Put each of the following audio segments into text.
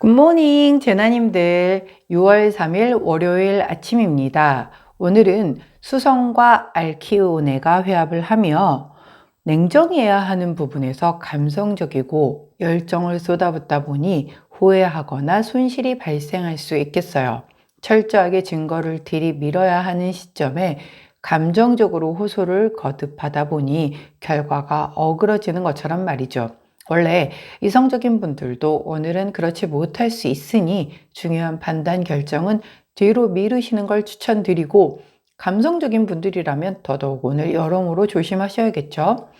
굿모닝 제나님들, 6월 3일 월요일 아침입니다. 오늘은 수성과 알키오네가 회합을 하며 냉정해야 하는 부분에서 감성적이고 열정을 쏟아붓다 보니 후회하거나 손실이 발생할 수 있겠어요. 철저하게 증거를 들이밀어야 하는 시점에 감정적으로 호소를 거듭하다 보니 결과가 어그러지는 것처럼 말이죠. 원래 이성적인 분들도 오늘은 그렇지 못할 수 있으니 중요한 판단 결정은 뒤로 미루시는 걸 추천드리고, 감성적인 분들이라면 더더욱 오늘 여러모로 조심하셔야겠죠.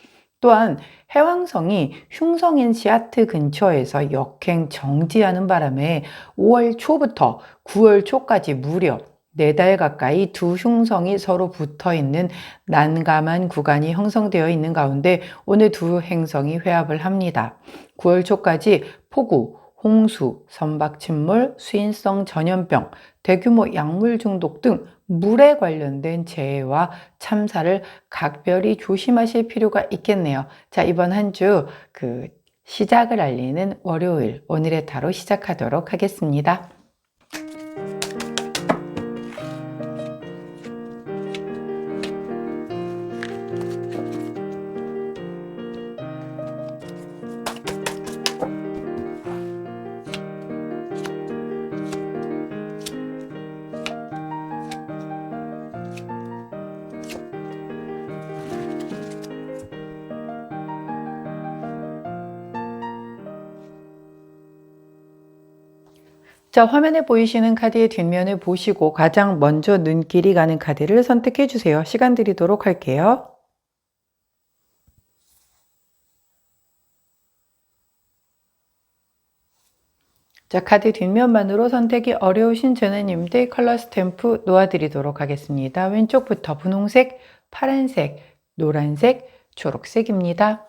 또한 해왕성이 흉성인 시아트 근처에서 역행 정지하는 바람에 5월 초부터 9월 초까지 무려 4달 가까이 두 흉성이 서로 붙어 있는 난감한 구간이 형성되어 있는 가운데 오늘 두 행성이 회합을 합니다. 9월 초까지 폭우, 홍수, 선박 침몰, 수인성 전염병, 대규모 약물 중독 등 물에 관련된 재해와 참사를 각별히 조심하실 필요가 있겠네요. 자, 이번 한 주 시작을 알리는 월요일, 오늘의 타로 시작하도록 하겠습니다. 자, 화면에 보이시는 카드의 뒷면을 보시고 가장 먼저 눈길이 가는 카드를 선택해 주세요. 시간 드리도록 할게요. 자, 카드 뒷면만으로 선택이 어려우신 전화님들 컬러 스탬프 놓아드리도록 하겠습니다. 왼쪽부터 분홍색, 파란색, 노란색, 초록색입니다.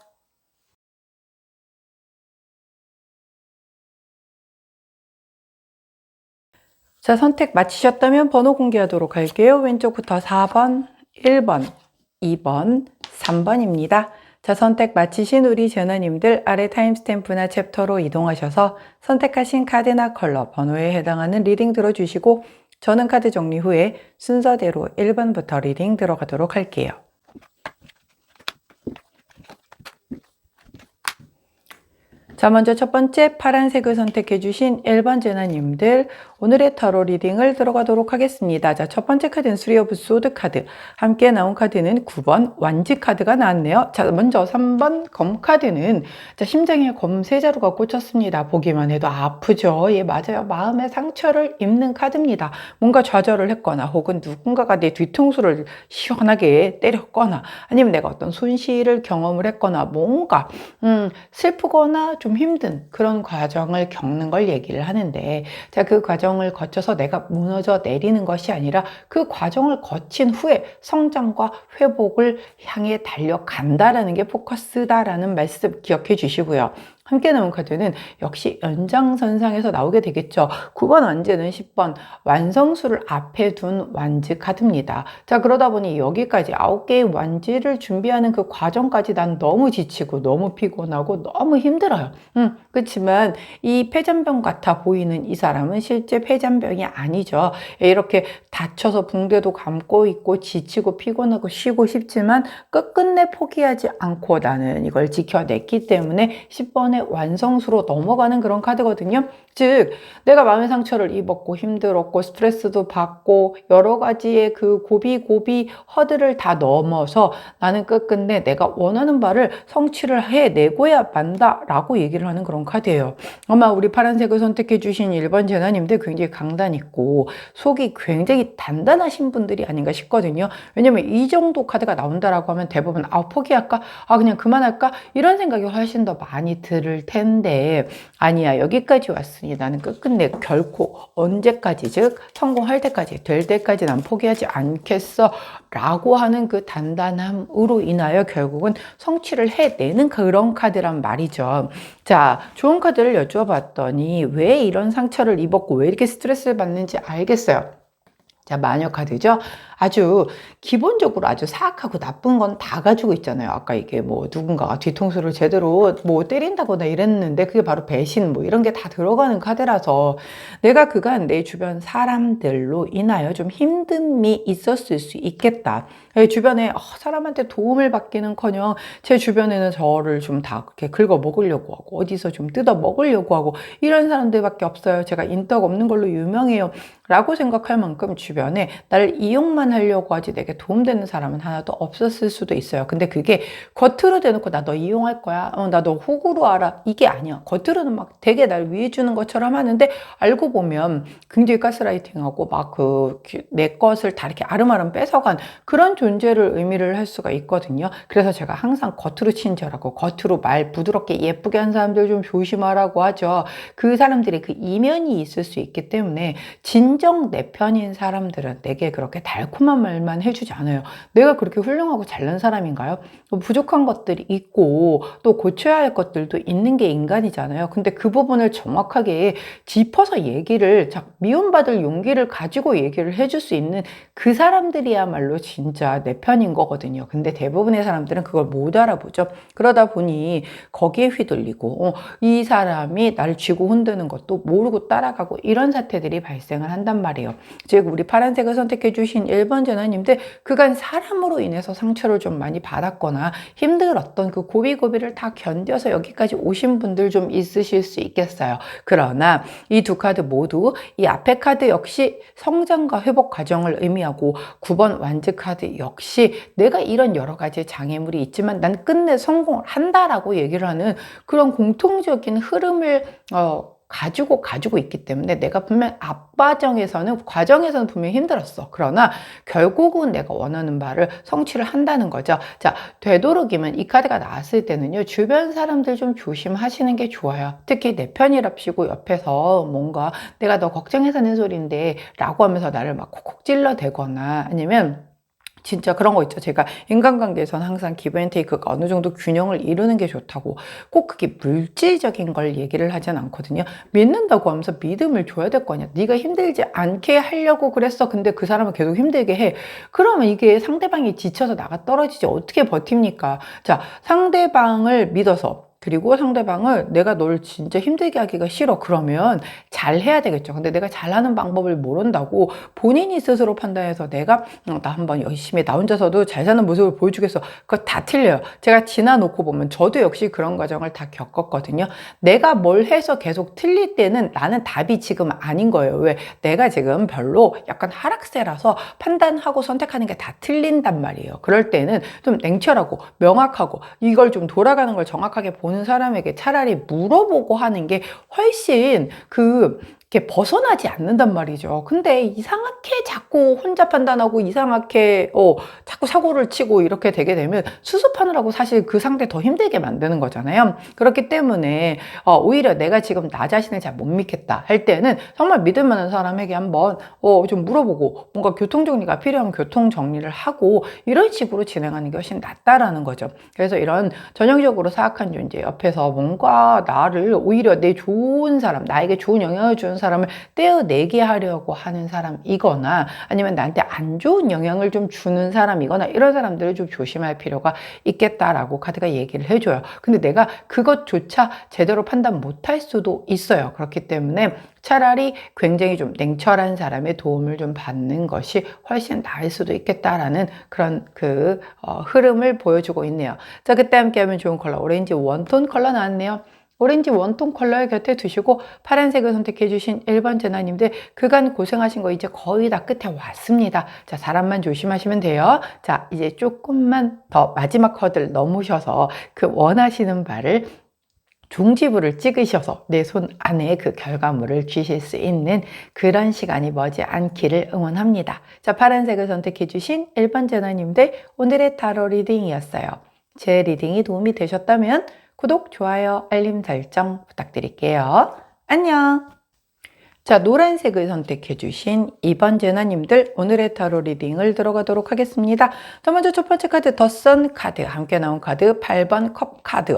자, 선택 마치셨다면 번호 공개하도록 할게요. 왼쪽부터 4번, 1번, 2번, 3번입니다. 자, 선택 마치신 우리 전화님들 아래 타임스탬프나 챕터로 이동하셔서 선택하신 카드나 컬러, 번호에 해당하는 리딩 들어주시고, 저는 카드 정리 후에 순서대로 1번부터 리딩 들어가도록 할게요. 자, 먼저 첫 번째 파란색을 선택해 주신 1번 제나님들, 오늘의 타로 리딩을 들어가도록 하겠습니다. 자, 첫 번째 카드는 3 오브 소드 카드, 함께 나온 카드는 9번 완지 카드가 나왔네요. 자, 먼저 3번 검 카드는 심장에 검세자루가 꽂혔습니다. 보기만 해도 아프죠? 예, 맞아요. 마음의 상처를 입는 카드입니다. 뭔가 좌절을 했거나 혹은 누군가가 내 뒤통수를 시원하게 때렸거나 아니면 내가 어떤 손실을 경험을 했거나 뭔가 슬프거나 좀 힘든 그런 과정을 겪는 걸 얘기를 하는데, 자, 그 과정을 거쳐서 내가 무너져 내리는 것이 아니라 그 과정을 거친 후에 성장과 회복을 향해 달려간다라는 게 포커스다라는 말씀 기억해 주시고요. 함께 나온 카드는 역시 연장선상에서 나오게 되겠죠. 9번 완즈는 10번 완성수를 앞에 둔 완즈 카드입니다. 자, 그러다 보니 여기까지 9개의 완즈를 준비하는 그 과정까지 난 너무 지치고 너무 피곤하고 너무 힘들어요. 그렇지만 이 폐잔병 같아 보이는 이 사람은 실제 폐잔병이 아니죠. 이렇게 다쳐서 붕대도 감고 있고 지치고 피곤하고 쉬고 싶지만 끝끝내 포기하지 않고 나는 이걸 지켜냈기 때문에 10번의 완성수로 넘어가는 그런 카드거든요. 즉, 내가 마음의 상처를 입었고 힘들었고 스트레스도 받고 여러 가지의 그 고비 허들을 다 넘어서 나는 끝끝내 내가 원하는 바를 성취를 해내고야 만다라고 얘기를 하는 그런 카드예요. 아마 우리 파란색을 선택해 주신 1번 제나님들 굉장히 강단 있고 속이 굉장히 단단하신 분들이 아닌가 싶거든요. 왜냐면 이 정도 카드가 나온다라고 하면 대부분 포기할까? 그냥 그만할까? 이런 생각이 훨씬 더 많이 들 텐데, 아니야, 여기까지 왔으니 나는 끝끝내 결코 언제까지, 즉 성공할 때까지, 될 때까지 난 포기하지 않겠어 라고 하는 그 단단함으로 인하여 결국은 성취를 해내는 그런 카드란 말이죠. 자, 좋은 카드를 여쭈어 봤더니 왜 이런 상처를 입었고 왜 이렇게 스트레스를 받는지 알겠어요. 자, 마녀 카드죠. 아주 기본적으로 아주 사악하고 나쁜 건 다 가지고 있잖아요. 아까 이게 뭐 누군가가 뒤통수를 제대로 뭐 때린다거나 이랬는데 그게 바로 배신 뭐 이런 게 다 들어가는 카드라서 내가 그간 내 주변 사람들로 인하여 좀 힘듦이 있었을 수 있겠다. 주변에 사람한테 도움을 받기는커녕 제 주변에는 저를 좀 다 그렇게 긁어 먹으려고 하고 어디서 좀 뜯어 먹으려고 하고 이런 사람들밖에 없어요. 제가 인덕 없는 걸로 유명해요. 라고 생각할 만큼 주변에 나를 이용만 하려고 하지 내게 도움되는 사람은 하나도 없었을 수도 있어요. 근데 그게 겉으로 대놓고 나 너 이용할 거야. 나 너 호구로 알아. 이게 아니야. 겉으로는 막 되게 날 위해 주는 것처럼 하는데 알고 보면 굉장히 가스라이팅하고 막 내 것을 다 이렇게 아름아름 뺏어간 그런 존재를 의미를 할 수가 있거든요. 그래서 제가 항상 겉으로 친절하고 겉으로 말 부드럽게 예쁘게 한 사람들 좀 조심하라고 하죠. 그 사람들의 그 이면이 있을 수 있기 때문에 진정 내 편인 사람들은 내게 그렇게 달콤한 말만 해주지 않아요. 내가 그렇게 훌륭하고 잘난 사람인가요? 부족한 것들이 있고 또 고쳐야 할 것들도 있는 게 인간이잖아요. 근데 그 부분을 정확하게 짚어서 얘기를 미움받을 용기를 가지고 얘기를 해줄 수 있는 그 사람들이야말로 진짜 내 편인 거거든요. 근데 대부분의 사람들은 그걸 못 알아보죠. 그러다 보니 거기에 휘둘리고 이 사람이 나를 쥐고 흔드는 것도 모르고 따라가고 이런 사태들이 발생을 한단 말이에요. 즉 우리 파란색을 선택해 주신 1번 전화님들 그간 사람으로 인해서 상처를 좀 많이 받았거나 힘들었던 그 고비고비를 다 견뎌서 여기까지 오신 분들 좀 있으실 수 있겠어요. 그러나 이 두 카드 모두 이 앞에 카드 역시 성장과 회복 과정을 의미하고 9번 완즈 카드 역시 내가 이런 여러 가지 장애물이 있지만 난 끝내 성공을 한다라고 얘기를 하는 그런 공통적인 흐름을 가지고 있기 때문에 내가 분명 과정에서는 분명히 힘들었어. 그러나 결국은 내가 원하는 바를 성취를 한다는 거죠. 자, 되도록이면 이 카드가 나왔을 때는요, 주변 사람들 좀 조심하시는 게 좋아요. 특히 내 편이랍시고 옆에서 뭔가 내가 너 걱정해서 하는 소린데 라고 하면서 나를 막 콕콕 찔러대거나 아니면 진짜 그런 거 있죠. 제가 인간관계에서는 항상 기브 앤 테이크가 어느 정도 균형을 이루는 게 좋다고 꼭 그게 물질적인 걸 얘기를 하진 않거든요. 믿는다고 하면서 믿음을 줘야 될 거 아니야. 네가 힘들지 않게 하려고 그랬어. 근데 그 사람은 계속 힘들게 해. 그러면 이게 상대방이 지쳐서 나가 떨어지지 어떻게 버팁니까? 자, 상대방을 믿어서 그리고 상대방을 내가 널 진짜 힘들게 하기가 싫어. 그러면 잘 해야 되겠죠. 근데 내가 잘하는 방법을 모른다고 본인이 스스로 판단해서 내가 나 한번 열심히 나 혼자서도 잘 사는 모습을 보여주겠어. 그거 다 틀려요. 제가 지나놓고 보면 저도 역시 그런 과정을 다 겪었거든요. 내가 뭘 해서 계속 틀릴 때는 나는 답이 지금 아닌 거예요. 왜? 내가 지금 별로 약간 하락세라서 판단하고 선택하는 게 다 틀린단 말이에요. 그럴 때는 좀 냉철하고 명확하고 이걸 좀 돌아가는 걸 정확하게 보는 사람에게 차라리 물어보고 하는 게 훨씬 이렇게 벗어나지 않는단 말이죠. 근데 이상하게 자꾸 혼자 판단하고 이상하게 자꾸 사고를 치고 이렇게 되게 되면 수습하느라고 사실 그 상대 더 힘들게 만드는 거잖아요. 그렇기 때문에 오히려 내가 지금 나 자신을 잘 못 믿겠다 할 때는 정말 믿을 만한 사람에게 한번 좀 물어보고 뭔가 교통정리가 필요하면 교통정리를 하고 이런 식으로 진행하는 게 훨씬 낫다라는 거죠. 그래서 이런 전형적으로 사악한 존재 옆에서 뭔가 나를 오히려 내 좋은 사람, 나에게 좋은 영향을 주는 사람을 떼어내게 하려고 하는 사람이거나 아니면 나한테 안 좋은 영향을 좀 주는 사람이거나 이런 사람들을 좀 조심할 필요가 있겠다라고 카드가 얘기를 해줘요. 근데 내가 그것조차 제대로 판단 못할 수도 있어요. 그렇기 때문에 차라리 굉장히 좀 냉철한 사람의 도움을 좀 받는 것이 훨씬 나을 수도 있겠다라는 그런 흐름을 보여주고 있네요. 자, 그때 함께하면 좋은 컬러 오렌지 원톤 컬러 나왔네요. 오렌지 원톤 컬러를 곁에 두시고 파란색을 선택해 주신 1번 제나님들 그간 고생하신 거 이제 거의 다 끝에 왔습니다. 자, 사람만 조심하시면 돼요. 자, 이제 조금만 더 마지막 허들 넘으셔서 그 원하시는 바를 중지부를 찍으셔서 내 손 안에 그 결과물을 주실 수 있는 그런 시간이 머지않기를 응원합니다. 자, 파란색을 선택해 주신 1번 제나님들 오늘의 타로 리딩이었어요. 제 리딩이 도움이 되셨다면 구독, 좋아요, 알림 설정 부탁드릴게요. 안녕! 자, 노란색을 선택해 주신 2번 제나님들 오늘의 타로 리딩을 들어가도록 하겠습니다. 자, 먼저 첫 번째 카드 덧선 카드, 함께 나온 카드 8번 컵 카드.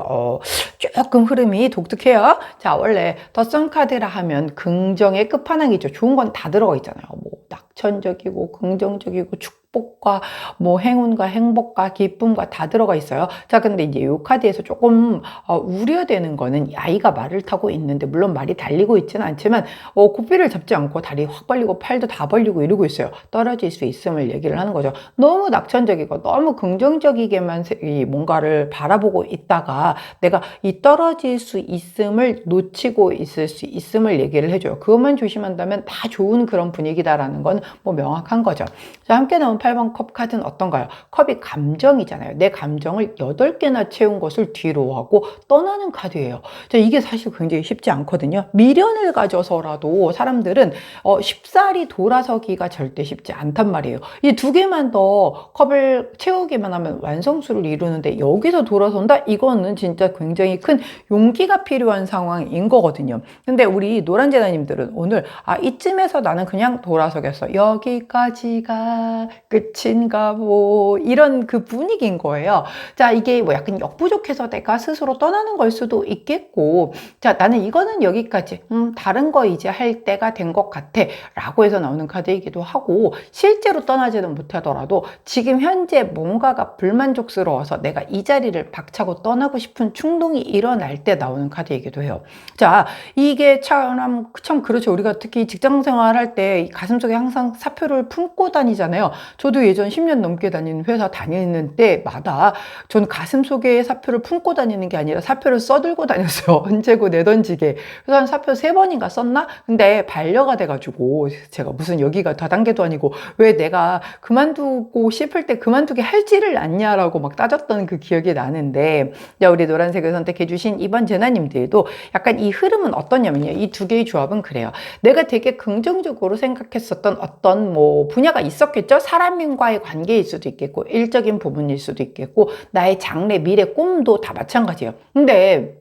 조금 흐름이 독특해요. 자, 원래 덧선 카드라 하면 긍정의 끝판왕이죠. 좋은 건 다 들어가 있잖아요. 뭐 낙천적이고 긍정적이고 축복과 뭐 행운과 행복과 기쁨과 다 들어가 있어요. 자, 근데 이제 이 카드에서 조금 우려되는 거는 아이가 말을 타고 있는데, 물론 말이 달리고 있지는 않지만 고삐를 잡지 않고 다리 확 벌리고 팔도 다 벌리고 이러고 있어요. 떨어질 수 있음을 얘기를 하는 거죠. 너무 낙천적이고 너무 긍정적이게만 뭔가를 바라보고 있다가 내가 이 떨어질 수 있음을 놓치고 있을 수 있음을 얘기를 해줘요. 그것만 조심한다면 다 좋은 그런 분위기다라는 건 뭐 명확한 거죠. 자, 함께 나온 8번 컵 카드는 어떤가요? 컵이 감정이잖아요. 내 감정을 8개나 채운 것을 뒤로 하고 떠나는 카드예요. 자, 이게 사실 굉장히 쉽지 않거든요. 미련을 가져서라도 사람들은 쉽사리 돌아서기가 절대 쉽지 않단 말이에요. 이 두 개만 더 컵을 채우기만 하면 완성수를 이루는데 여기서 돌아선다? 이거는 진짜 굉장히 큰 용기가 필요한 상황인 거거든요. 근데 우리 노란 제나님들은 오늘 이쯤에서 나는 그냥 돌아서겠어. 여기까지가 끝인가 뭐 이런 그 분위기인 거예요. 자, 이게 뭐 약간 역부족해서 내가 스스로 떠나는 걸 수도 있겠고, 자, 나는 이거는 여기까지 다른 거 이제 할 때가 된 것 같아 라고 해서 나오는 카드이기도 하고, 실제로 떠나지는 못하더라도 지금 현재 뭔가가 불만족스러워서 내가 이 자리를 박차고 떠나고 싶은 충동이 일어날 때 나오는 카드이기도 해요. 자, 이게 참 그렇죠. 우리가 특히 직장 생활할 때 가슴속에 항상 사표를 품고 다니잖아요. 저도 예전 10년 넘게 다니는 회사 다니는 때마다 전 가슴속에 사표를 품고 다니는 게 아니라 사표를 써들고 다녔어요. 언제고 내던지게. 그래서 한 사표 3번인가 썼나? 근데 반려가 돼가지고 제가 무슨 여기가 다단계도 아니고 왜 내가 그만두고 싶을 때 그만두게 할지를 않냐라고 막 따졌던 그 기억이 나는데, 자, 우리 노란색을 선택해 주신 이번 제나님들도 약간 이 흐름은 어떠냐면요. 이 두 개의 조합은 그래요. 내가 되게 긍정적으로 생각했었던 어떤 뭐 분야가 있었겠죠. 사람과의 관계일 수도 있겠고 일적인 부분일 수도 있겠고 나의 장래 미래 꿈도 다 마찬가지예요. 근데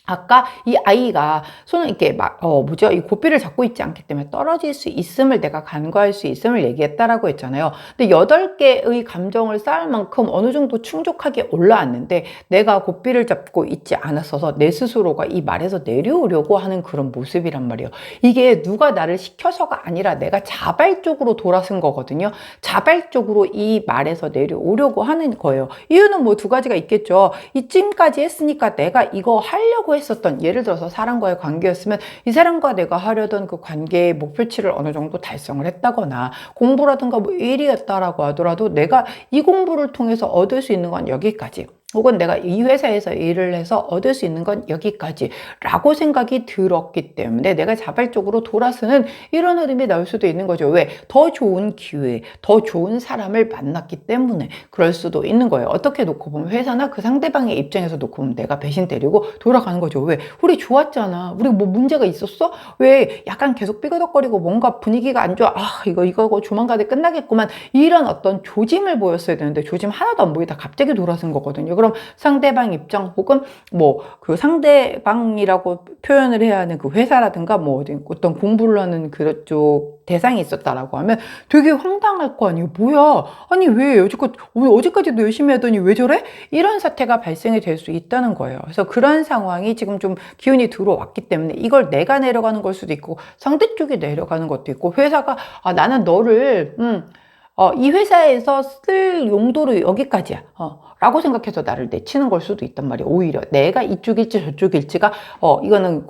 아까 이 아이가 손을 이렇게 이 고삐를 잡고 있지 않기 때문에 떨어질 수 있음을 내가 간과할 수 있음을 얘기했다라고 했잖아요. 근데 8개의 감정을 쌓을 만큼 어느 정도 충족하게 올라왔는데 내가 고삐를 잡고 있지 않았어서 내 스스로가 이 말에서 내려오려고 하는 그런 모습이란 말이에요. 이게 누가 나를 시켜서가 아니라 내가 자발적으로 돌아선 거거든요. 자발적으로 이 말에서 내려오려고 하는 거예요. 이유는 뭐 2가지가 있겠죠. 이쯤까지 했으니까 내가 이거 하려고 했었던, 예를 들어서 사람과의 관계였으면 이 사람과 내가 하려던 그 관계의 목표치를 어느 정도 달성을 했다거나, 공부라든가 뭐 일이었다라고 하더라도 내가 이 공부를 통해서 얻을 수 있는 건 여기까지, 혹은 내가 이 회사에서 일을 해서 얻을 수 있는 건 여기까지 라고 생각이 들었기 때문에 내가 자발적으로 돌아서는 이런 흐름이 나올 수도 있는 거죠. 왜? 더 좋은 기회, 더 좋은 사람을 만났기 때문에 그럴 수도 있는 거예요. 어떻게 놓고 보면 회사나 그 상대방의 입장에서 놓고 보면 내가 배신 때리고 돌아가는 거죠. 왜? 우리 좋았잖아. 우리 뭐 문제가 있었어? 왜 약간 계속 삐그덕거리고 뭔가 분위기가 안 좋아. 이거 조만간에 끝나겠구만. 이런 어떤 조짐을 보였어야 되는데 조짐 하나도 안 보이다 갑자기 돌아선 거거든요. 그럼 상대방 입장 혹은 뭐 그 상대방이라고 표현을 해야 하는 그 회사라든가 뭐 어떤 공부를 하는 그쪽 대상이 있었다라고 하면 되게 황당할 거 아니에요. 뭐야? 아니 왜 어제까지도 열심히 하더니 왜 저래? 이런 사태가 발생이 될 수 있다는 거예요. 그래서 그런 상황이 지금 좀 기운이 들어왔기 때문에 이걸 내가 내려가는 걸 수도 있고 상대 쪽이 내려가는 것도 있고, 회사가 나는 너를 이 회사에서 쓸 용도로 여기까지야 라고 생각해서 나를 내치는 걸 수도 있단 말이에요. 오히려 내가 이쪽일지 저쪽일지가 이거는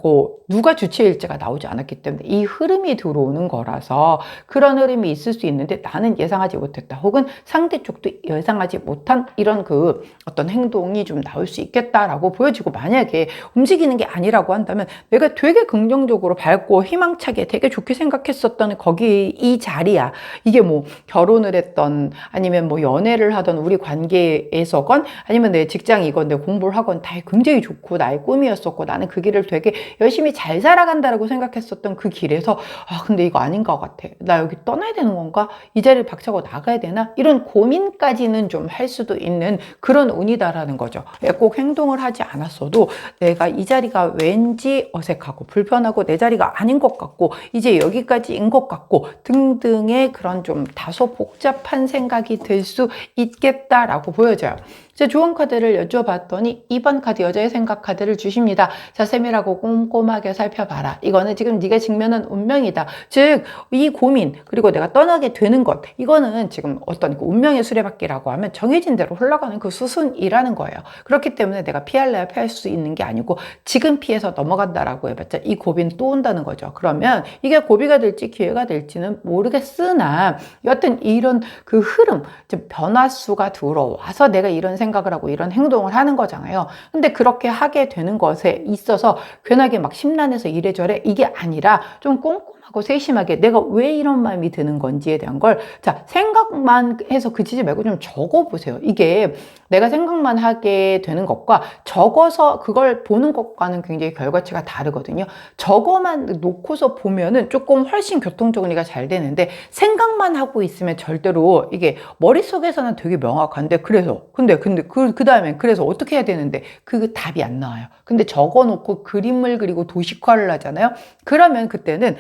누가 주체일지가 나오지 않았기 때문에 이 흐름이 들어오는 거라서 그런 흐름이 있을 수 있는데 나는 예상하지 못했다, 혹은 상대 쪽도 예상하지 못한 이런 그 어떤 행동이 좀 나올 수 있겠다라고 보여지고, 만약에 움직이는 게 아니라고 한다면 내가 되게 긍정적으로 밝고 희망차게 되게 좋게 생각했었던 거기 이 자리야. 이게 뭐 결혼을 했던 아니면 뭐 연애를 하던 우리 관계에서 있어건 아니면 내 직장이건 내 공부를 하건 다 굉장히 좋고 나의 꿈이었었고 나는 그 길을 되게 열심히 잘 살아간다라고 생각했었던 그 길에서 근데 이거 아닌 것 같아. 나 여기 떠나야 되는 건가? 이 자리를 박차고 나가야 되나? 이런 고민까지는 좀 할 수도 있는 그런 운이다라는 거죠. 꼭 행동을 하지 않았어도 내가 이 자리가 왠지 어색하고 불편하고 내 자리가 아닌 것 같고 이제 여기까지인 것 같고 등등의 그런 좀 다소 복잡한 생각이 들 수 있겠다라고 보여져요. 제 조언 카드를 여쭤봤더니 2번 카드 여자의 생각 카드를 주십니다. 자, 세밀하고 꼼꼼하게 살펴봐라. 이거는 지금 네가 직면한 운명이다. 즉, 이 고민 그리고 내가 떠나게 되는 것 이거는 지금 어떤 그 운명의 수레바퀴라고 하면 정해진 대로 흘러가는 그 수순이라는 거예요. 그렇기 때문에 내가 피할래야 피할 수 있는 게 아니고 지금 피해서 넘어간다라고 해봤자 이 고비는 또 온다는 거죠. 그러면 이게 고비가 될지 기회가 될지는 모르겠으나 여하튼 이런 그 흐름, 변화수가 들어와서 내가 이런 생각을 하고 이런 행동을 하는 거잖아요. 근데 그렇게 하게 되는 것에 있어서 괜하게 막 심란해서 이래저래 이게 아니라 좀 꼼꼼하고 세심하게 내가 왜 이런 마음이 드는 건지에 대한 걸 생각만 해서 그치지 말고 좀 적어보세요. 이게 내가 생각만 하게 되는 것과 적어서 그걸 보는 것과는 굉장히 결과치가 다르거든요. 적어만 놓고서 보면은 조금 훨씬 교통정리가 잘 되는데 생각만 하고 있으면 절대로 이게 머릿속에서는 되게 명확한데 근데 그 다음에 그래서 어떻게 해야 되는데 그 답이 안 나와요. 근데 적어놓고 그림을 그리고 도식화를 하잖아요. 그러면 그때는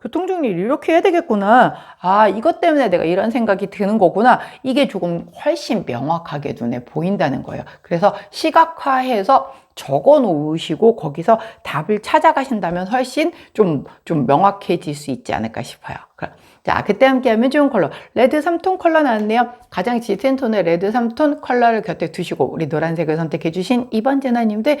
교통정리를 이렇게 해야 되겠구나. 이것 때문에 내가 이런 생각이 드는 거구나. 이게 조금 훨씬 명확하게 눈에 보인다는 거예요. 그래서 시각화해서 적어 놓으시고 거기서 답을 찾아가신다면 훨씬 좀 명확해질 수 있지 않을까 싶어요. 자, 그때 함께하면 좋은 컬러 레드 3톤 컬러 나왔네요. 가장 짙은 톤의 레드 3톤 컬러를 곁에 두시고 우리 노란색을 선택해 주신 2번 제나님들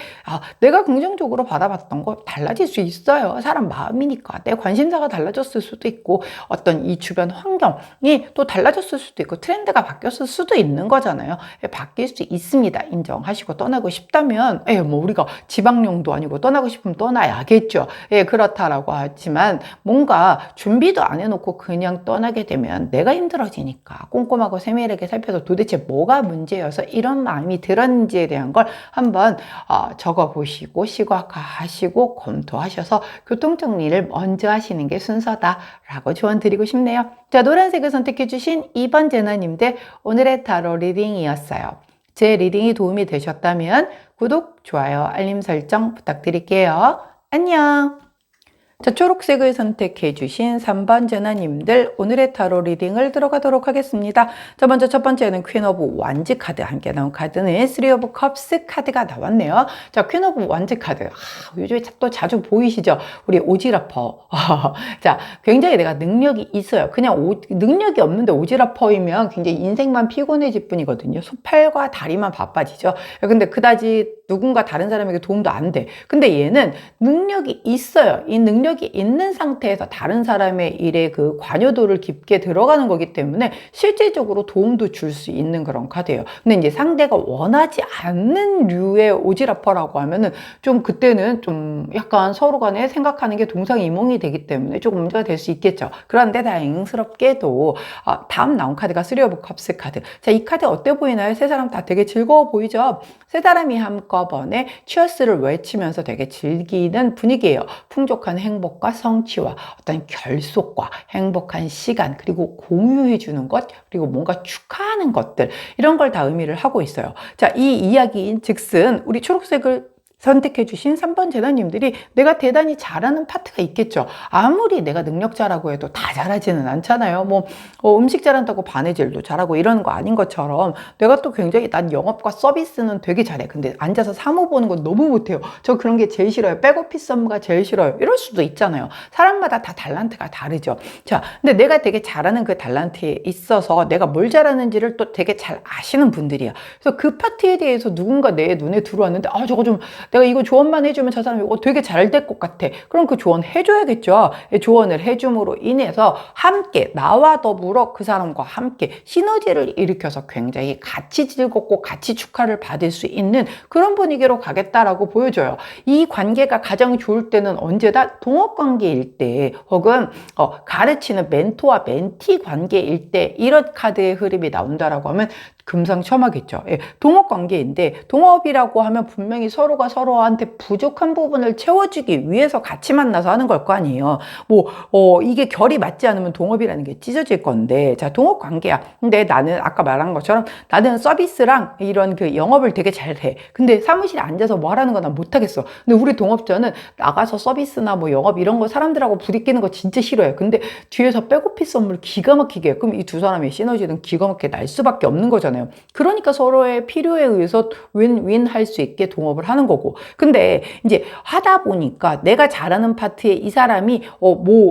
내가 긍정적으로 받아봤던 거 달라질 수 있어요. 사람 마음이니까 내 관심사가 달라졌을 수도 있고 어떤 이 주변 환경이 또 달라졌을 수도 있고 트렌드가 바뀌었을 수도 있는 거잖아요. 바뀔 수 있습니다. 인정하시고 떠나고 싶다면 우리가 지방령도 아니고 떠나고 싶으면 떠나야겠죠. 그렇다라고 하지만 뭔가 준비도 안 해놓고 그냥 떠나게 되면 내가 힘들어지니까 꼼꼼하고 세밀하게 살펴서 도대체 뭐가 문제여서 이런 마음이 들었는지에 대한 걸 한번 적어보시고 시각화하시고 검토하셔서 교통정리를 먼저 하시는 게 순서다라고 조언 드리고 싶네요. 자, 노란색을 선택해 주신 2번 제나님들 오늘의 타로 리딩이었어요. 제 리딩이 도움이 되셨다면 구독, 좋아요, 알림 설정 부탁드릴게요. 안녕! 자, 초록색을 선택해 주신 3번 제나님들 오늘의 타로 리딩을 들어가도록 하겠습니다. 자, 먼저 첫 번째는 퀸 오브 완즈 카드 함께 나온 카드는 3 오브 컵스 카드가 나왔네요. 자, 퀸 오브 완즈 카드 요즘에 또 자주 보이시죠? 우리 오지라퍼. 자, 굉장히 내가 능력이 있어요. 그냥 능력이 없는데 오지라퍼이면 굉장히 인생만 피곤해질 뿐이거든요. 팔과 다리만 바빠지죠. 근데 그다지 누군가 다른 사람에게 도움도 안 돼. 근데 얘는 능력이 있어요. 이 능력이 있는 상태에서 다른 사람의 일에 그 관여도를 깊게 들어가는 거기 때문에 실질적으로 도움도 줄 수 있는 그런 카드예요. 근데 이제 상대가 원하지 않는 류의 오지라퍼라고 하면은 좀 그때는 좀 약간 서로 간에 생각하는 게 동상이몽이 되기 때문에 조금 문제가 될 수 있겠죠. 그런데 다행스럽게도 다음 나온 카드가 3 오브 컵스 카드. 자, 이 카드 어때 보이나요? 세 사람 다 되게 즐거워 보이죠? 세 사람이 한꺼번에 치어스를 외치면서 되게 즐기는 분위기예요. 풍족한 행복과 성취와 어떤 결속과 행복한 시간 그리고 공유해주는 것 그리고 뭔가 축하하는 것들 이런 걸 다 의미를 하고 있어요. 자, 이 이야기인 즉슨 우리 초록색을 선택해 주신 3번 제나님들이 내가 대단히 잘하는 파트가 있겠죠. 아무리 내가 능력자라고 해도 다 잘하지는 않잖아요. 음식 잘한다고 바느질도 잘하고 이러는 거 아닌 것처럼 내가 또 굉장히 난 영업과 서비스는 되게 잘해. 근데 앉아서 사무 보는 건 너무 못해요. 저 그런 게 제일 싫어요. 백오피스 업무가 제일 싫어요. 이럴 수도 있잖아요. 사람마다 다 달란트가 다르죠. 자, 근데 내가 되게 잘하는 그 달란트에 있어서 내가 뭘 잘하는지를 또 되게 잘 아시는 분들이야. 그래서 그 파트에 대해서 누군가 내 눈에 들어왔는데 저거 좀 내가 이거 조언만 해주면 저 사람이 되게 잘 될 것 같아. 그럼 그 조언 해줘야겠죠. 조언을 해줌으로 인해서 함께 나와 더불어 그 사람과 함께 시너지를 일으켜서 굉장히 같이 즐겁고 같이 축하를 받을 수 있는 그런 분위기로 가겠다라고 보여줘요. 이 관계가 가장 좋을 때는 언제다 동업관계일 때 혹은 가르치는 멘토와 멘티 관계일 때 이런 카드의 흐름이 나온다라고 하면 금상첨화겠죠. 예, 동업 관계인데 동업이라고 하면 분명히 서로가 서로한테 부족한 부분을 채워주기 위해서 같이 만나서 하는 걸 거 아니에요. 이게 결이 맞지 않으면 동업이라는 게 찢어질 건데, 자, 동업 관계야. 근데 나는 아까 말한 것처럼 나는 서비스랑 이런 그 영업을 되게 잘해. 근데 사무실에 앉아서 뭐 하라는 건 난 못하겠어. 근데 우리 동업자는 나가서 서비스나 뭐 영업 이런 거 사람들하고 부딪히는 거 진짜 싫어해. 근데 뒤에서 백오피스 업무를 기가 막히게 해. 그럼 이 두 사람의 시너지는 기가 막히게 날 수밖에 없는 거잖아요. 그러니까 서로의 필요에 의해서 윈윈 할 수 있게 동업을 하는 거고. 근데 이제 하다 보니까 내가 잘하는 파트에 이 사람이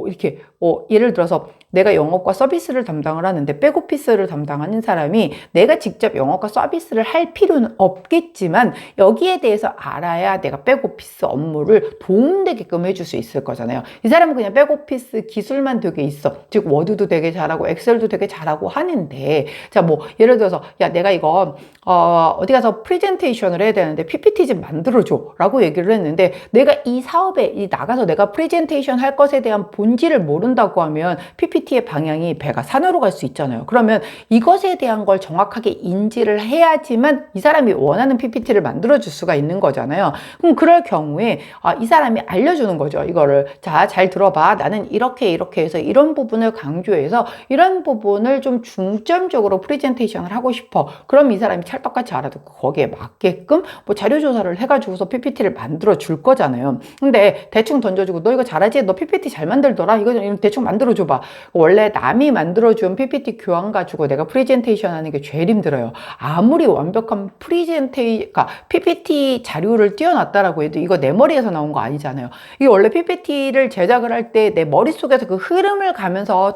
이렇게 예를 들어서 내가 영업과 서비스를 담당을 하는데 백오피스를 담당하는 사람이 내가 직접 영업과 서비스를 할 필요는 없겠지만 여기에 대해서 알아야 내가 백오피스 업무를 도움되게끔 해줄 수 있을 거잖아요. 이 사람은 그냥 백오피스 기술만 되게 있어. 즉 워드도 되게 잘하고 엑셀도 되게 잘하고 하는데, 자, 예를 들어서 야, 내가 이거 어디 가서 프레젠테이션을 해야 되는데 PPT 좀 만들어줘 라고 얘기를 했는데, 내가 이 사업에 나가서 내가 프레젠테이션 할 것에 대한 본질을 모른다고 하면 PPT의 방향이 배가 산으로 갈 수 있잖아요. 그러면 이것에 대한 걸 정확하게 인지를 해야지만 이 사람이 원하는 PPT를 만들어줄 수가 있는 거잖아요. 그럼 그럴 경우에 이 사람이 알려주는 거죠. 이거를 자, 잘 들어봐. 나는 이렇게 해서 이런 부분을 강조해서 이런 부분을 좀 중점적으로 프레젠테이션을 하고 싶어. 그럼 이 사람이 찰떡같이 알아듣고 거기에 맞게끔 자료 조사를 해가지고서 PPT를 만들어 줄 거잖아요. 근데 대충 던져주고 너 이거 잘하지? 너 PPT 잘 만들더라? 이거 대충 만들어줘봐. 원래 남이 만들어준 PPT 교환 가지고 내가 프레젠테이션 하는 게 제일 힘들어요. 아무리 완벽한 그러니까 PPT 자료를 띄워놨다라고 해도 이거 내 머리에서 나온 거 아니잖아요. 이게 원래 PPT를 제작을 할 때 내 머릿속에서 그 흐름을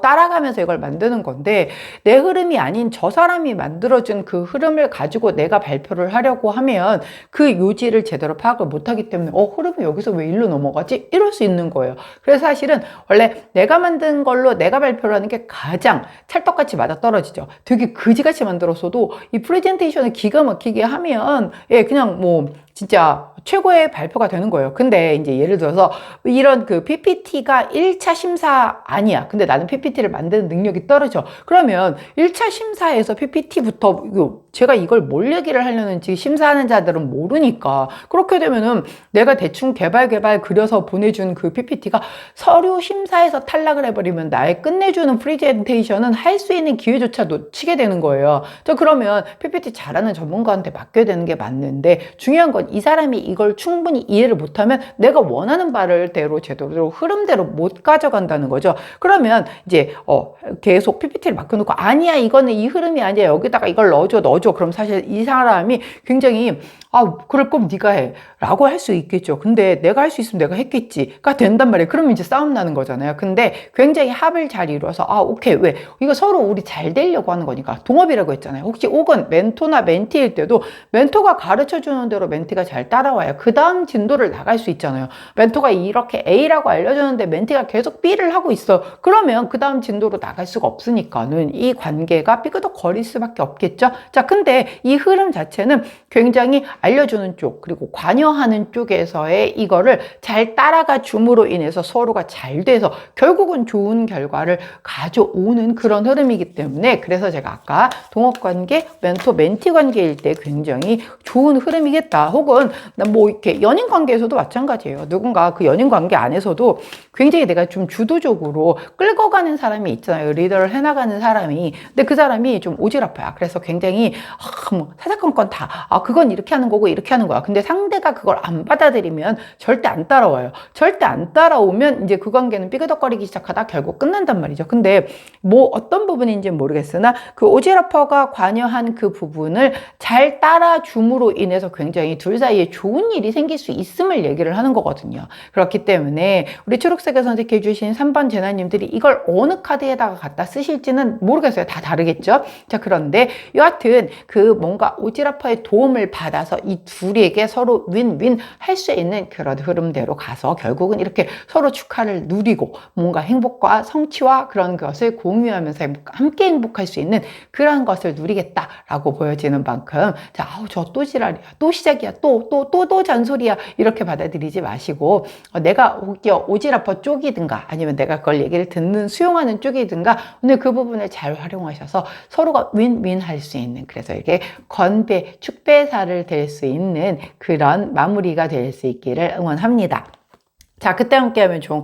따라가면서 이걸 만드는 건데, 내 흐름이 아닌 저 사람이 만들어준 그 흐름을 가지고 내가 발표를 하려고 하면 그 요지를 제대로 파악을 못하기 때문에 흐름이 여기서 왜 일로 넘어가지? 이럴 수 있는 거예요. 그래서 사실은 원래 내가 만든 걸로 내가 발표를 하는 게 가장 찰떡같이 맞아떨어지죠. 되게 그지같이 만들었어도 이 프레젠테이션을 기가 막히게 하면 그냥 진짜 최고의 발표가 되는 거예요. 근데 이제 예를 들어서 이런 그 PPT가 1차 심사 아니야. 근데 나는 PPT를 만드는 능력이 떨어져. 그러면 1차 심사에서 PPT부터 제가 이걸 뭘 얘기를 하려는지 심사하는 자들은 모르니까, 그렇게 되면은 내가 대충 개발 그려서 보내준 그 PPT가 서류 심사에서 탈락을 해버리면 나의 끝내주는 프레젠테이션은 할 수 있는 기회조차 놓치게 되는 거예요. 그러면 PPT 잘하는 전문가한테 맡겨야 되는 게 맞는데, 중요한 건 이 사람이 이걸 충분히 이해를 못하면 내가 원하는 바를대로 제대로 흐름대로 못 가져간다는 거죠. 그러면 이제 계속 PPT를 맡겨놓고 아니야, 이거는 이 흐름이 아니야, 여기다가 이걸 넣어줘. 그럼 사실 이 사람이 굉장히 그럴 거면 네가 해 라고 할 수 있겠죠. 근데 내가 할 수 있으면 내가 했겠지가 된단 말이에요. 그러면 이제 싸움 나는 거잖아요. 근데 굉장히 합을 잘 이루어서 오케이, 왜 이거 서로 우리 잘 되려고 하는 거니까 동업이라고 했잖아요. 혹은 멘토나 멘티일 때도 멘토가 가르쳐 주는 대로 멘티가 잘 따라와야 그 다음 진도를 나갈 수 있잖아요. 멘토가 이렇게 A라고 알려주는데 멘티가 계속 B를 하고 있어. 그러면 그 다음 진도로 나갈 수가 없으니까는 이 관계가 삐그덕거릴 수밖에 없겠죠. 자, 근데 이 흐름 자체는 굉장히 알려주는 쪽 그리고 관여하는 쪽에서의 이거를 잘 따라가 줌으로 인해서 서로가 잘 돼서 결국은 좋은 결과를 가져오는 그런 흐름이기 때문에, 그래서 제가 아까 동업관계, 멘토 멘티 관계일 때 굉장히 좋은 흐름이겠다. 혹은 이렇게 연인 관계에서도 마찬가지예요. 누군가 그 연인 관계 안에서도 굉장히 내가 좀 주도적으로 끌고 가는 사람이 있잖아요. 리더를 해나가는 사람이. 근데 그 사람이 좀 오지랖이야. 그래서 굉장히 사사건건 다 그건 이렇게 하는 거고 이렇게 하는 거야. 근데 상대가 그걸 안 받아들이면 절대 안 따라와요. 절대 안 따라오면 이제 그 관계는 삐그덕거리기 시작하다 결국 끝난단 말이죠. 근데 어떤 부분인지는 모르겠으나 그 오지랖퍼가 관여한 그 부분을 잘 따라줌으로 인해서 굉장히 둘 사이에 좋은 일이 생길 수 있음을 얘기를 하는 거거든요. 그렇기 때문에 우리 초록색을 선택해 주신 3번 제나님들이 이걸 어느 카드에다가 갖다 쓰실지는 모르겠어요. 다 다르겠죠. 자, 그런데 여하튼 그 뭔가 오지랖퍼의 도움을 받아서 이 둘에게 서로 윈윈 할 수 있는 그런 흐름대로 가서 결국은 이렇게 서로 축하를 누리고 뭔가 행복과 성취와 그런 것을 공유하면서 함께 행복할 수 있는 그런 것을 누리겠다라고 보여지는 만큼, 자, 저 또 지랄이야, 또 시작이야, 또 또 잔소리야 이렇게 받아들이지 마시고 내가 오지랖퍼 쪽이든가 아니면 내가 그걸 얘기를 듣는 수용하는 쪽이든가 오늘 그 부분을 잘 활용하셔서 서로가 윈윈 할 수 있는 그래서 이게 건배 축배사를 될 수 있는 그런 마무리가 될 수 있기를 응원합니다. 자, 그때 함께하면 좋은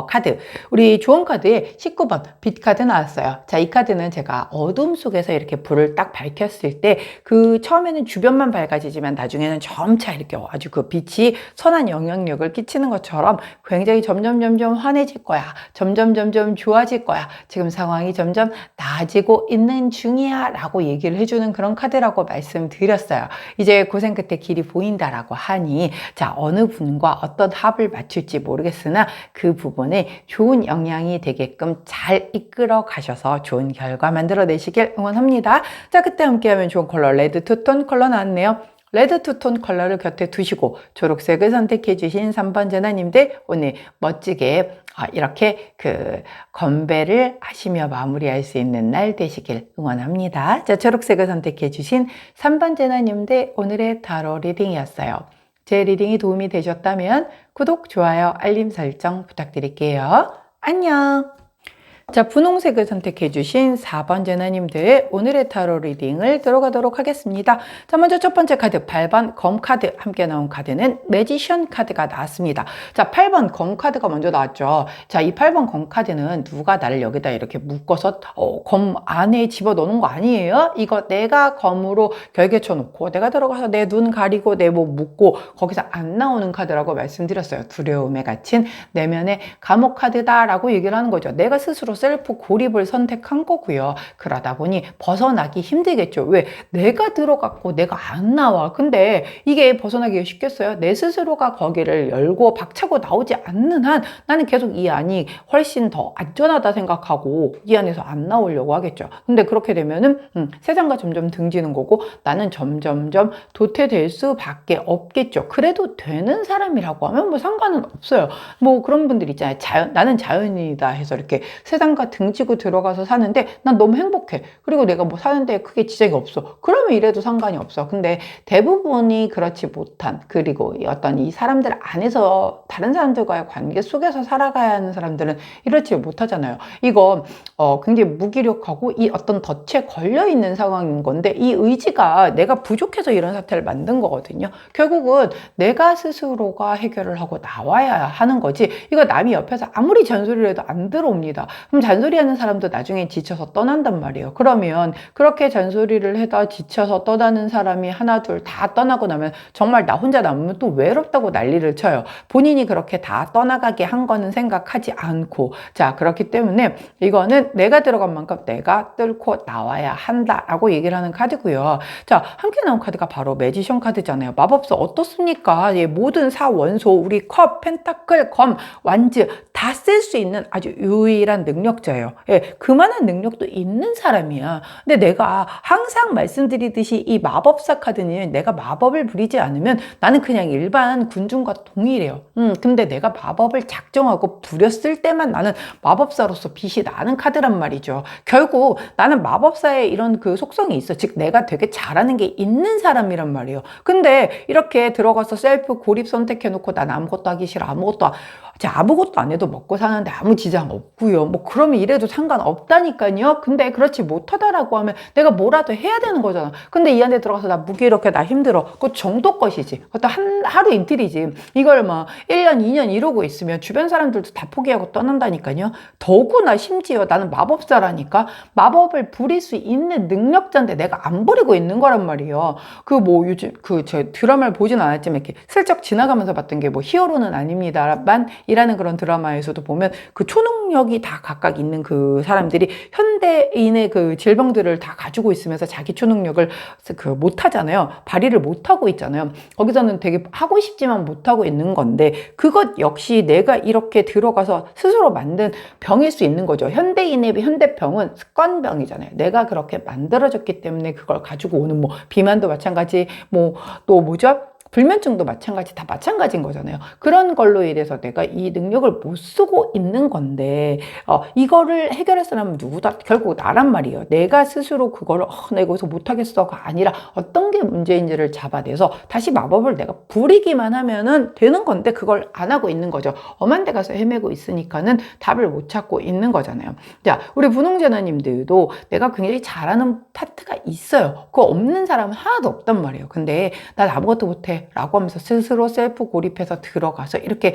카드. 우리 좋은 카드에 19번 빛 카드 나왔어요. 자, 이 카드는 제가 어둠 속에서 이렇게 불을 딱 밝혔을 때 그 처음에는 주변만 밝아지지만 나중에는 점차 이렇게 아주 그 빛이 선한 영향력을 끼치는 것처럼 굉장히 점점 환해질 거야. 점점 좋아질 거야. 지금 상황이 점점 나아지고 있는 중이야 라고 얘기를 해주는 그런 카드라고 말씀드렸어요. 이제 고생 끝에 길이 보인다라고 하니 자, 어느 분과 어떤 합을 맞출지 모르겠으나 그 부분에 좋은 영향이 되게끔 잘 이끌어 가셔서 좋은 결과 만들어내시길 응원합니다. 자, 그때 함께하면 좋은 컬러 레드 투톤 컬러 나왔네요. 레드 투톤 컬러를 곁에 두시고 초록색을 선택해 주신 3번 제나님들 오늘 멋지게 이렇게 건배를 하시며 마무리할 수 있는 날 되시길 응원합니다. 자, 초록색을 선택해 주신 3번 제나님들 오늘의 타로 리딩이었어요. 제 리딩이 도움이 되셨다면 구독, 좋아요, 알림 설정 부탁드릴게요. 안녕! 자, 분홍색을 선택해 주신 4번 제나님들 오늘의 타로 리딩을 들어가도록 하겠습니다. 자, 먼저 첫 번째 카드 8번 검 카드 함께 나온 카드는 매지션 카드가 나왔습니다. 자, 8번 검 카드가 먼저 나왔죠. 자, 이 8번 검 카드는 누가 나를 여기다 이렇게 묶어서 검 안에 집어넣는 거 아니에요? 이거 내가 검으로 결계쳐 놓고 내가 들어가서 내 눈 가리고 내 목 묶고 거기서 안 나오는 카드라고 말씀드렸어요. 두려움에 갇힌 내면의 감옥 카드다라고 얘기를 하는 거죠. 내가 스스로 셀프 고립을 선택한 거고요. 그러다 보니 벗어나기 힘들겠죠. 왜? 내가 들어갔고 내가 안 나와. 근데 이게 벗어나기가 쉽겠어요? 내 스스로가 거기를 열고 박차고 나오지 않는 한 나는 계속 이 안이 훨씬 더 안전하다 생각하고 이 안에서 안 나오려고 하겠죠. 근데 그렇게 되면은 세상과 점점 등지는 거고 나는 점점점 도태될 수밖에 없겠죠. 그래도 되는 사람이라고 하면 뭐 상관은 없어요. 뭐 그런 분들 있잖아요. 나는 자연이다 해서 이렇게 세상과 등지고 들어가서 사는데 난 너무 행복해. 그리고 내가 뭐 사는데 크게 지장이 없어. 그러면 이래도 상관이 없어. 근데 대부분이 그렇지 못한 그리고 어떤 이 사람들 안에서 다른 사람들과의 관계 속에서 살아가야 하는 사람들은 이렇지 못하잖아요. 이거 굉장히 무기력하고 이 어떤 덫에 걸려있는 상황인 건데 이 의지가 내가 부족해서 이런 사태를 만든 거거든요. 결국은 내가 스스로가 해결을 하고 나와야 하는 거지 이거 남이 옆에서 아무리 잔소리를 해도 안 들어옵니다. 그럼 잔소리하는 사람도 나중에 지쳐서 떠난단 말이에요. 그러면 그렇게 잔소리를 해다 지쳐서 떠나는 사람이 하나 둘 다 떠나고 나면 정말 나 혼자 남으면 또 외롭다고 난리를 쳐요. 본인이 그렇게 다 떠나가게 한 거는 생각하지 않고 자 그렇기 때문에 이거는 내가 들어간 만큼 내가 뚫고 나와야 한다라고 얘기를 하는 카드고요. 자 함께 나온 카드가 바로 매지션 카드잖아요. 마법사 어떻습니까? 예, 모든 사원소 우리 컵, 펜타클, 검, 완즈 다 쓸 수 있는 아주 유일한 능력자예요. 예, 그만한 능력도 있는 사람이야. 근데 내가 항상 말씀드리듯이 이 마법사 카드는 내가 마법을 부리지 않으면 나는 그냥 일반 군중과 동일해요. 근데 내가 마법을 작정하고 부렸을 때만 나는 마법사로서 빛이 나는 카드란 말이죠. 결국 나는 마법사의 이런 그 속성이 있어. 즉 내가 되게 잘하는 게 있는 사람이란 말이에요. 근데 이렇게 들어가서 셀프 고립 선택해놓고 난 아무것도 하기 싫어. 아무것도 안 해도 먹고 사는데 아무 지장 없고요. 뭐 그러면 이래도 상관없다니까요. 근데 그렇지 못하다라고 하면 내가 뭐라도 해야 되는 거잖아. 근데 이 안에 들어가서 나 무기력해, 나 힘들어. 그 정도 것이지. 그것도 하루 이틀이지. 이걸 막 1년, 2년 이러고 있으면 주변 사람들도 다 포기하고 떠난다니까요. 더구나 심지어 나는 마법사라니까 마법을 부릴 수 있는 능력자인데 내가 안 부리고 있는 거란 말이에요. 요즘 제 드라마를 보진 않았지만 이렇게 슬쩍 지나가면서 봤던 게 뭐 히어로는 아닙니다만 이라는 그런 드라마에서도 보면 그 초능력이 다 각각 있는 그 사람들이 현대인의 그 질병들을 다 가지고 있으면서 자기 초능력을 못하잖아요. 발휘를 못하고 있잖아요. 거기서는 되게 하고 싶지만 못하고 있는 건데 그것 역시 내가 이렇게 들어가서 스스로 만든 병일 수 있는 거죠. 현대인의 현대병은 습관병이잖아요. 내가 그렇게 만들어졌기 때문에 그걸 가지고 오는 뭐 비만도 마찬가지 또 뭐죠? 불면증도 마찬가지, 다 마찬가지인 거잖아요. 그런 걸로 인해서 내가 이 능력을 못 쓰고 있는 건데, 이거를 해결할 사람은 누구다? 결국 나란 말이에요. 내가 스스로 그거를, 내가 여기서 못하겠어가 아니라 어떤 게 문제인지를 잡아내서 다시 마법을 내가 부리기만 하면은 되는 건데, 그걸 안 하고 있는 거죠. 엄한 데 가서 헤매고 있으니까는 답을 못 찾고 있는 거잖아요. 자, 우리 분홍재나님들도 내가 굉장히 잘하는 파트가 있어요. 그거 없는 사람은 하나도 없단 말이에요. 근데 난 아무것도 못해 라고 하면서 스스로 셀프 고립해서 들어가서 이렇게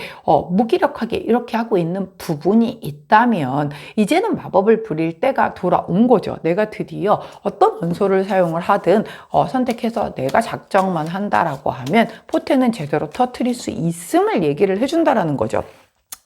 무기력하게 이렇게 하고 있는 부분이 있다면 이제는 마법을 부릴 때가 돌아온 거죠. 내가 드디어 어떤 원소를 사용을 하든 선택해서 내가 작정만 한다라고 하면 포텐은 제대로 터뜨릴 수 있음을 얘기를 해준다라는 거죠.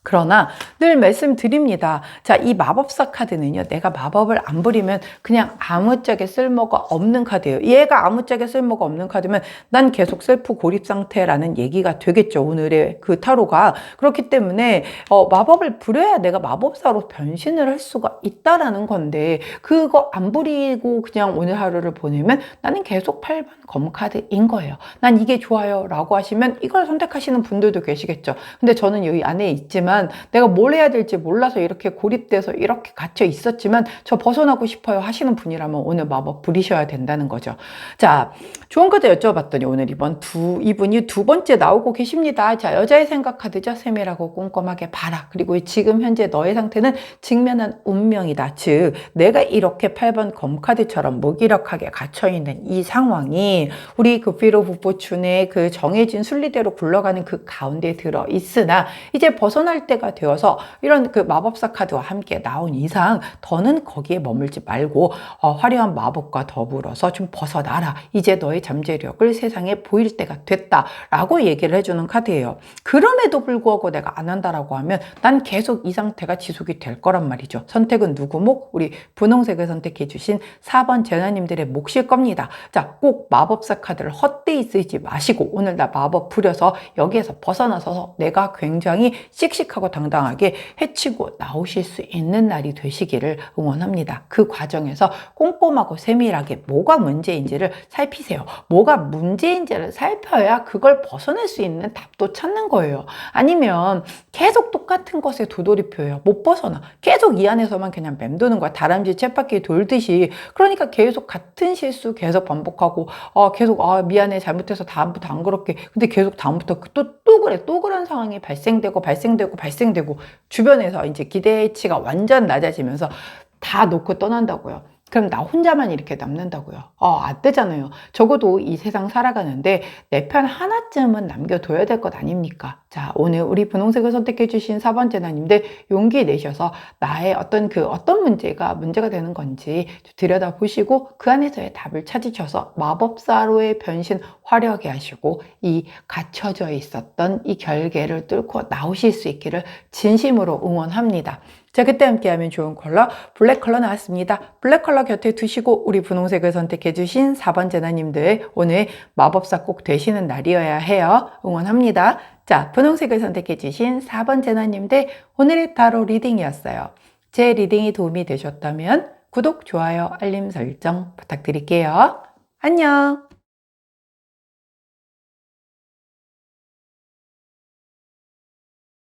그러나 늘 말씀드립니다. 자, 이 마법사 카드는요, 내가 마법을 안 부리면 그냥 아무짝에 쓸모가 없는 카드예요. 얘가 아무짝에 쓸모가 없는 카드면 난 계속 셀프 고립 상태라는 얘기가 되겠죠. 오늘의 그 타로가. 그렇기 때문에 마법을 부려야 내가 마법사로 변신을 할 수가 있다라는 건데, 그거 안 부리고 그냥 오늘 하루를 보내면 나는 계속 8번 검 카드인 거예요. 난 이게 좋아요 라고 하시면 이걸 선택하시는 분들도 계시겠죠. 근데 저는 여기 안에 있지만 내가 뭘 해야 될지 몰라서 이렇게 고립돼서 이렇게 갇혀 있었지만 저 벗어나고 싶어요 하시는 분이라면 오늘 마법 부리셔야 된다는 거죠. 자, 좋은 카드 여쭤봤더니 오늘 이분이 두 번째 나오고 계십니다. 자, 여자의 생각 카드죠. 세밀하고 꼼꼼하게 봐라. 그리고 지금 현재 너의 상태는 직면한 운명이다. 즉 내가 이렇게 8번 검 카드처럼 무기력하게 갇혀있는 이 상황이 우리 그 피로 부포춘의 그 정해진 순리대로 굴러가는 그 가운데 들어 있으나 이제 벗어날 때가 되어서 이런 그 마법사 카드와 함께 나온 이상 더는 거기에 머물지 말고 화려한 마법과 더불어서 좀 벗어나라. 이제 너의 잠재력을 세상에 보일 때가 됐다 라고 얘기를 해주는 카드예요. 그럼에도 불구하고 내가 안 한다라고 하면 난 계속 이 상태가 지속이 될 거란 말이죠. 선택은 누구 목? 우리 분홍색을 선택해 주신 4번 제나님들의 몫일 겁니다. 자, 꼭 마법사 카드를 헛되이 쓰지 마시고 오늘 나 마법 부려서 여기에서 벗어나서 내가 굉장히 씩씩하고 당당하게 해치고 나오실 수 있는 날이 되시기를 응원합니다. 그 과정에서 꼼꼼하고 세밀하게 뭐가 문제인지를 살피세요. 뭐가 문제인지를 살펴야 그걸 벗어날 수 있는 답도 찾는 거예요. 아니면 계속 똑같은 것에 도돌이표예요. 못 벗어나. 계속 이 안에서만 그냥 맴도는 거야. 다람쥐 쳇바퀴 돌듯이. 그러니까 계속 같은 실수 계속 반복하고 계속 미안해 잘못해서 다음부터 안 그렇게. 근데 계속 다음부터 또 그런 상황이 발생되고 주변에서 이제 기대치가 완전 낮아지면서 다 놓고 떠난다고요. 그럼 나 혼자만 이렇게 남는다고요. 안 되잖아요. 적어도 이 세상 살아가는데 내 편 하나쯤은 남겨둬야 될 것 아닙니까? 자, 오늘 우리 분홍색을 선택해 주신 4번 제나님들 용기 내셔서 나의 어떤 문제가 되는 건지 들여다보시고 그 안에서의 답을 찾으셔서 마법사로의 변신 화려하게 하시고 이 갇혀져 있었던 이 결계를 뚫고 나오실 수 있기를 진심으로 응원합니다. 자, 그때 함께하면 좋은 컬러 블랙 컬러 나왔습니다. 블랙 컬러 곁에 두시고 우리 분홍색을 선택해 주신 4번 제나님들 오늘 마법사 꼭 되시는 날이어야 해요. 응원합니다. 자, 분홍색을 선택해 주신 4번 제나님들 오늘의 타로 리딩이었어요. 제 리딩이 도움이 되셨다면 구독, 좋아요, 알림 설정 부탁드릴게요. 안녕.